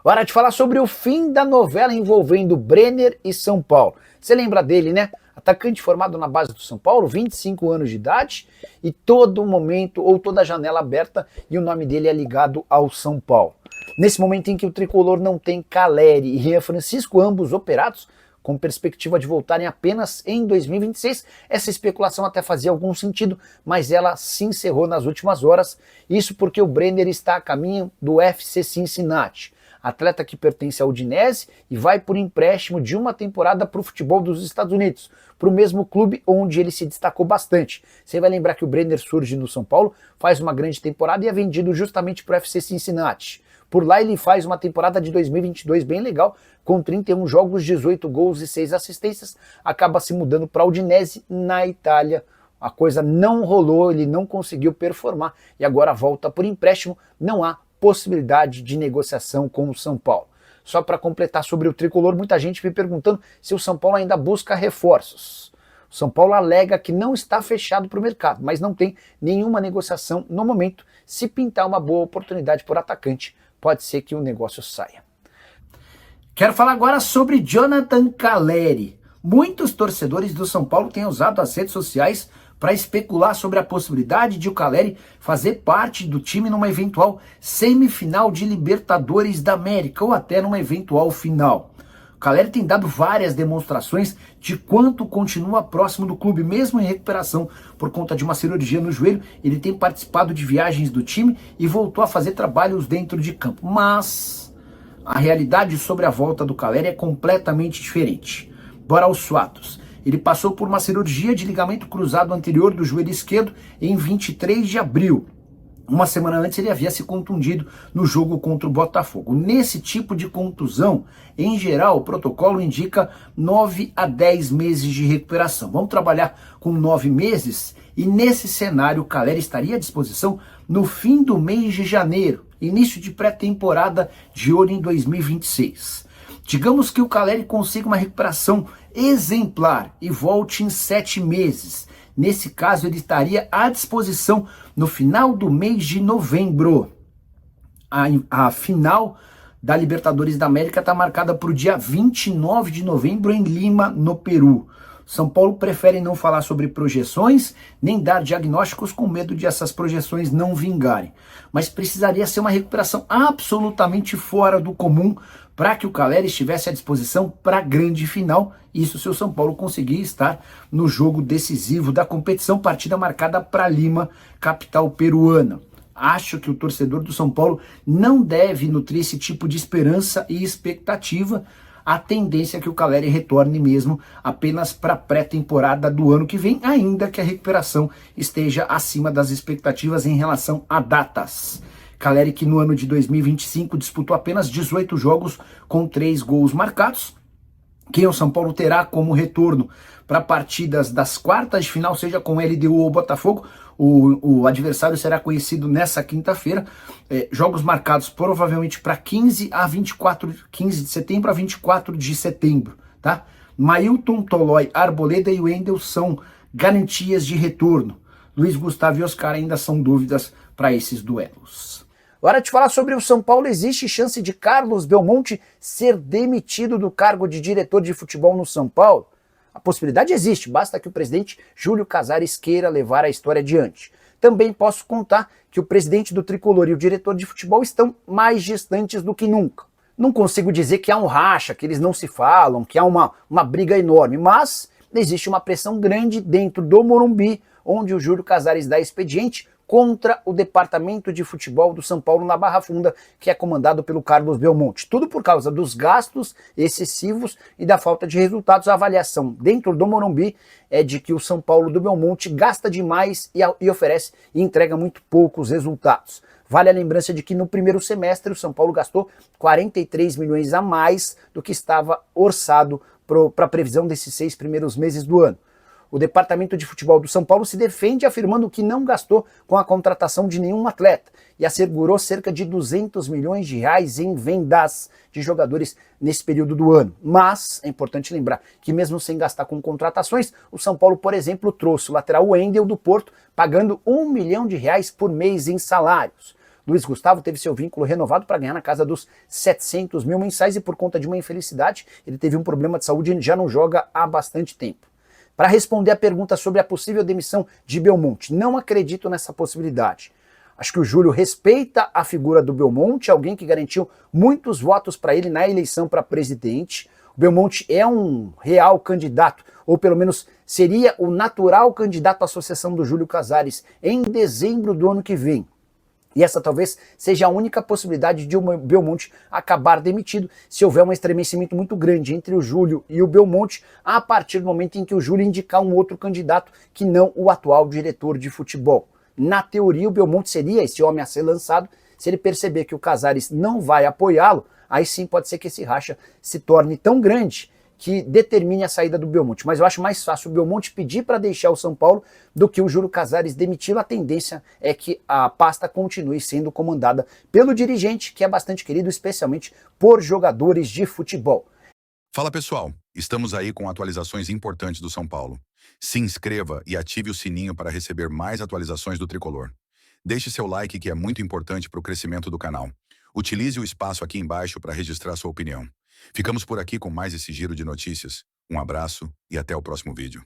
Hora de falar sobre o fim da novela envolvendo Brenner e São Paulo. Você lembra dele, né? Atacante formado na base do São Paulo, 25 anos de idade, e todo momento ou toda janela aberta, e o nome dele é ligado ao São Paulo. Nesse momento em que o tricolor não tem Caleri e Rian Francisco, ambos operados, com perspectiva de voltarem apenas em 2026, essa especulação até fazia algum sentido, mas ela se encerrou nas últimas horas, isso porque o Brenner está a caminho do FC Cincinnati, atleta que pertence à Udinese e vai por empréstimo de uma temporada para o futebol dos Estados Unidos, para o mesmo clube onde ele se destacou bastante. Você vai lembrar que o Brenner surge no São Paulo, faz uma grande temporada e é vendido justamente para o FC Cincinnati. Por lá ele faz uma temporada de 2022 bem legal, com 31 jogos, 18 gols e 6 assistências, acaba se mudando para a Udinese na Itália. A coisa não rolou, ele não conseguiu performar e agora volta por empréstimo, não há possibilidade de negociação com o São Paulo. Só para completar sobre o tricolor, muita gente me perguntando se o São Paulo ainda busca reforços. O São Paulo alega que não está fechado para o mercado, mas não tem nenhuma negociação no momento. Se pintar uma boa oportunidade por atacante, pode ser que o negócio saia. Quero falar agora sobre Jonathan Caleri. Muitos torcedores do São Paulo têm usado as redes sociais para especular sobre a possibilidade de o Caleri fazer parte do time numa eventual semifinal de Libertadores da América ou até numa eventual final. O Caleri tem dado várias demonstrações de quanto continua próximo do clube, mesmo em recuperação por conta de uma cirurgia no joelho. Ele tem participado de viagens do time e voltou a fazer trabalhos dentro de campo. Mas a realidade sobre a volta do Caleri é completamente diferente. Bora aos fatos. Ele passou por uma cirurgia de ligamento cruzado anterior do joelho esquerdo em 23 de abril. Uma semana antes ele havia se contundido no jogo contra o Botafogo. Nesse tipo de contusão, em geral, o protocolo indica 9 a 10 meses de recuperação. Vamos trabalhar com 9 meses e nesse cenário o Caleri estaria à disposição no fim do mês de janeiro, início de pré-temporada de olho em 2026. Digamos que o Caleri consiga uma recuperação exemplar e volte em 7 meses. Nesse caso, ele estaria à disposição no final do mês de novembro. A final da Libertadores da América está marcada para o dia 29 de novembro em Lima, no Peru. São Paulo prefere não falar sobre projeções, nem dar diagnósticos com medo de essas projeções não vingarem. Mas precisaria ser uma recuperação absolutamente fora do comum para que o Caleri estivesse à disposição para a grande final. Isso se o São Paulo conseguir estar no jogo decisivo da competição, partida marcada para Lima, capital peruana. Acho que o torcedor do São Paulo não deve nutrir esse tipo de esperança e expectativa. A tendência é que o Caleri retorne mesmo apenas para a pré-temporada do ano que vem, ainda que a recuperação esteja acima das expectativas em relação a datas. Caleri que no ano de 2025 disputou apenas 18 jogos com 3 gols marcados, que o São Paulo terá como retorno para partidas das quartas de final, seja com LDU ou Botafogo. O adversário será conhecido nessa quinta-feira. Jogos marcados provavelmente para 15 de setembro a 24 de setembro. Tá? Mailton, Tolói, Arboleda e Wendel são garantias de retorno. Luiz Gustavo e Oscar ainda são dúvidas para esses duelos. Hora de falar sobre o São Paulo. Existe chance de Carlos Belmonte ser demitido do cargo de diretor de futebol no São Paulo? A possibilidade existe, basta que o presidente Júlio Casares queira levar a história adiante. Também posso contar que o presidente do Tricolor e o diretor de futebol estão mais distantes do que nunca. Não consigo dizer que há um racha, que eles não se falam, que há uma briga enorme, mas existe uma pressão grande dentro do Morumbi, onde o Júlio Casares dá expediente contra o departamento de futebol do São Paulo na Barra Funda, que é comandado pelo Carlos Belmonte. Tudo por causa dos gastos excessivos e da falta de resultados. A avaliação dentro do Morumbi é de que o São Paulo do Belmonte gasta demais e oferece e entrega muito poucos resultados. Vale a lembrança de que no primeiro semestre o São Paulo gastou 43 milhões a mais do que estava orçado para a previsão desses 6 primeiros meses do ano. O departamento de futebol do São Paulo se defende afirmando que não gastou com a contratação de nenhum atleta e assegurou cerca de 200 milhões de reais em vendas de jogadores nesse período do ano. Mas é importante lembrar que mesmo sem gastar com contratações, o São Paulo, por exemplo, trouxe o lateral Wendel do Porto, pagando R$1 milhão por mês em salários. Luiz Gustavo teve seu vínculo renovado para ganhar na casa dos 700 mil mensais e por conta de uma infelicidade, ele teve um problema de saúde e já não joga há bastante tempo. Para responder a pergunta sobre a possível demissão de Belmonte, não acredito nessa possibilidade. Acho que o Júlio respeita a figura do Belmonte, alguém que garantiu muitos votos para ele na eleição para presidente. O Belmonte é um real candidato, ou pelo menos seria o natural candidato à sucessão do Júlio Casares em dezembro do ano que vem. E essa talvez seja a única possibilidade de o Belmonte acabar demitido se houver um estremecimento muito grande entre o Júlio e o Belmonte a partir do momento em que o Júlio indicar um outro candidato que não o atual diretor de futebol. Na teoria, o Belmonte seria esse homem a ser lançado. Se ele perceber que o Casares não vai apoiá-lo, aí sim pode ser que esse racha se torne tão grande que determine a saída do Belmonte. Mas eu acho mais fácil o Belmonte pedir para deixar o São Paulo do que o Júlio Casares demiti-lo. A tendência é que a pasta continue sendo comandada pelo dirigente, que é bastante querido, especialmente por jogadores de futebol. Fala pessoal, estamos aí com atualizações importantes do São Paulo. Se inscreva e ative o sininho para receber mais atualizações do Tricolor. Deixe seu like que é muito importante para o crescimento do canal. Utilize o espaço aqui embaixo para registrar sua opinião. Ficamos por aqui com mais esse giro de notícias. Um abraço e até o próximo vídeo.